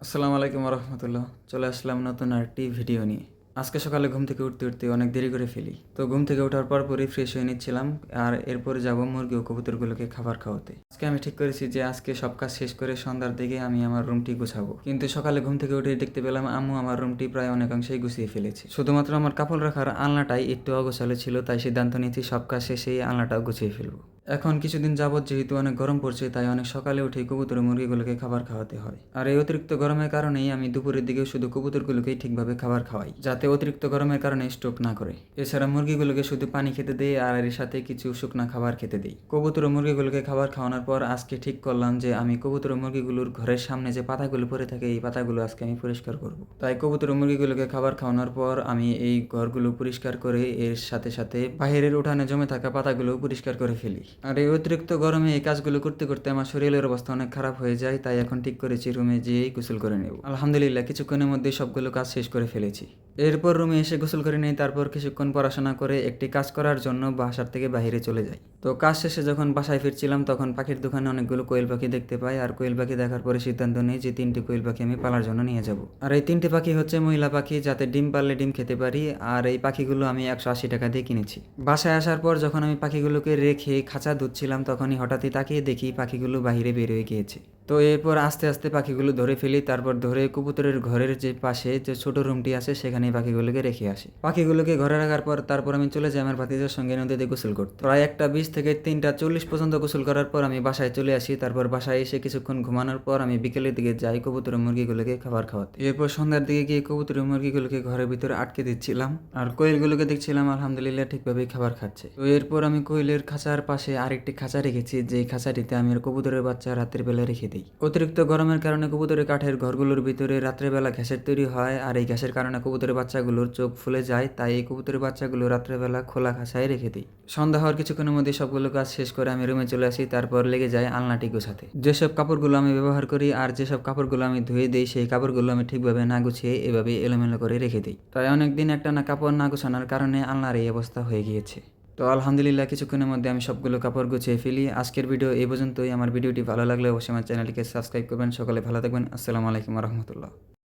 আসসালামু আলাইকুম রহমতুল্লাহ। চলে আসলাম নতুন আরেকটি ভিডিও নিয়ে। আজকে সকালে ঘুম থেকে উঠতে উঠতে অনেক দেরি করে ফেলি, তো ঘুম থেকে ওঠার পরই ফ্রেশ হয়ে নিচ্ছিলাম। আর এরপরে যাব মুরগি ও কবুতরগুলোকে খাবার খাওয়াতে। আজকে আমি ঠিক করেছি যে আজকে সব কাজ শেষ করে সন্ধ্যার দিকে আমি আমার রুমটি গুছাবো, কিন্তু সকালে ঘুম থেকে উঠে দেখতে পেলাম আম্মু আমার রুমটি প্রায় অনেকাংশেই গুছিয়ে ফেলেছে। শুধুমাত্র আমার কাপড় রাখার আলনাটাই একটু অগোছালো ছিল, তাই সিদ্ধান্ত নিয়েছি সব কাজ শেষেই আলনাটাও গুছিয়ে ফেলবো। এখন কিছুদিন যাবৎ যেহেতু অনেক গরম পড়ছে, তাই অনেক সকালে উঠে কবুতর ও মুরগিগুলোকে খাবার খাওয়াতে হয়। আর এই অতিরিক্ত গরমের কারণেই আমি দুপুরের দিকে শুধু কবুতরগুলোকেই ঠিকভাবে খাবার খাওয়াই, যাতে অতিরিক্ত গরমের কারণে স্ট্রোক না করে। এছাড়া মুরগিগুলোকে শুধু পানি খেতে দেই আর এর সাথে কিছু শুকনা খাবার খেতে দিই। কবুতর ও মুরগিগুলোকে খাবার খাওয়ানোর পর আজকে ঠিক করলাম যে আমি কবুতর ও মুরগিগুলোর ঘরের সামনে যে পাতাগুলো পড়ে থাকে এই পাতাগুলো আজকে আমি পরিষ্কার করব। তাই কবুতর ও মুরগিগুলোকে খাবার খাওয়ানোর পর আমি এই ঘরগুলো পরিষ্কার করে এর সাথে সাথে বাইরের উঠানে জমে থাকা পাতাগুলো পরিষ্কার করে ফেলি। আর এই অতিরিক্ত গরমে এই কাজগুলো করতে করতে আমার শরীরের অবস্থা অনেক খারাপ হয়ে যায়, তাই এখন ঠিক করেছি রুমে যেয়েই গোসল করে নেব। আলহামদুলিল্লাহ কিছুক্ষণের মধ্যে সবগুলো কাজ শেষ করে ফেলেছি। এরপর রুমে এসে গোসল করে নিই, তারপর কিছুক্ষণ পড়াশোনা করে একটি কাজ করার জন্য বাসার থেকে বাইরে চলে যাই। তো কাজ শেষে যখন বাসায় ফিরছিলাম তখন পাখির দোকানে অনেকগুলো কোয়েল পাখি দেখতে পাই, আর কোয়েল পাখি দেখার পরে সিদ্ধান্ত নিই যে 3টি কোয়েল পাখি আমি পালার জন্য নিয়ে যাব। আর এই 3টি পাখি হচ্ছে মহিলা পাখি, যাতে ডিম পারলে ডিম খেতে পারি। আর এই পাখিগুলো আমি 180 টাকা দিয়ে কিনেছি। বাসায় আসার পর যখন আমি পাখিগুলোকে রেখে খাঁচা ধুচ্ছিলাম তখনই হঠাৎই তাকিয়ে দেখি পাখিগুলো বাইরে বের হয়ে গিয়েছে। তো এরপর আস্তে আস্তে পাখিগুলো ধরে ফেলি, তারপর ধরে কবুতরের ঘরের যে পাশে যে ছোট রুমটি আছে সেখানে পাখিগুলোকে রেখে আসি। পাখিগুলোকে ঘরে রাখার পর তারপর আমি চলে যাই আমার ভাতিজার সঙ্গে নদীতে গোসল করতে। প্রায় 1টা 20 থেকে 3টা 40 পর্যন্ত গোসল করার পর আমি বাসায় চলে আসি। তারপর বাসায় এসে কিছুক্ষণ ঘুমানোর পর আমি বিকেলের দিকে যাই কবুতর ও মুরগিগুলোকে খাবার খাওয়াতে। এরপর সন্ধ্যার দিকে গিয়ে কবুতর ও মুরগিগুলোকে ঘরের ভিতরে আটকে দিচ্ছিলাম, আর কোয়েলগুলোকে দেখছিলাম আলহামদুলিল্লাহ ঠিকভাবেই খাবার খাচ্ছে। তো এরপর আমি কোয়েলের খাঁচার পাশে আরেকটি খাঁচা রেখেছি, যে খাঁচাটিতে আমি কবুতরের বাচ্চা রাতের বেলা রেখে দিই। অতিরিক্ত গরমের কারণে কবুতরের কাঠের ঘরগুলোর ভিতরে রাত্রেবেলা গ্যাসের তৈরি হয়, আর এই গ্যাসের কারণে কবুতরের বাচ্চাগুলোর চোখ ফুলে যায়, তাই এই কবুতরের বাচ্চাগুলো রাত্রেবেলা খোলা খাঁচায় রেখে দিই। সন্ধ্যা হওয়ার কিছুক্ষণের মধ্যে সবগুলো কাজ শেষ করে আমি রুমে চলে আসি, তারপর লেগে যায় আলনাটি গোছাতে। যেসব কাপড়গুলো আমি ব্যবহার করি আর যেসব কাপড়গুলো আমি ধুয়ে দিই সেই কাপড়গুলো আমি ঠিকভাবে না গুছিয়ে এভাবে এলোমেলো করে রেখে দিই। তাই অনেকদিন একটা না কাপড় না গোছানোর কারণে আলনার এই অবস্থা হয়ে গিয়েছে। তো আলহামদুলিল্লাহ কিছুক্ষণের মধ্যে আমি সবগুলো কাপড় গুছিয়ে ফেলি। আজকের ভিডিও এই পর্যন্তই। আমার ভিডিওটি ভালো লাগলে অবশ্যই আমার চ্যানেলটিকে সাবস্ক্রাইব করবেন। সকলে ভালো থাকবেন। আসসালামু আলাইকুম রহমতুল্লাহ।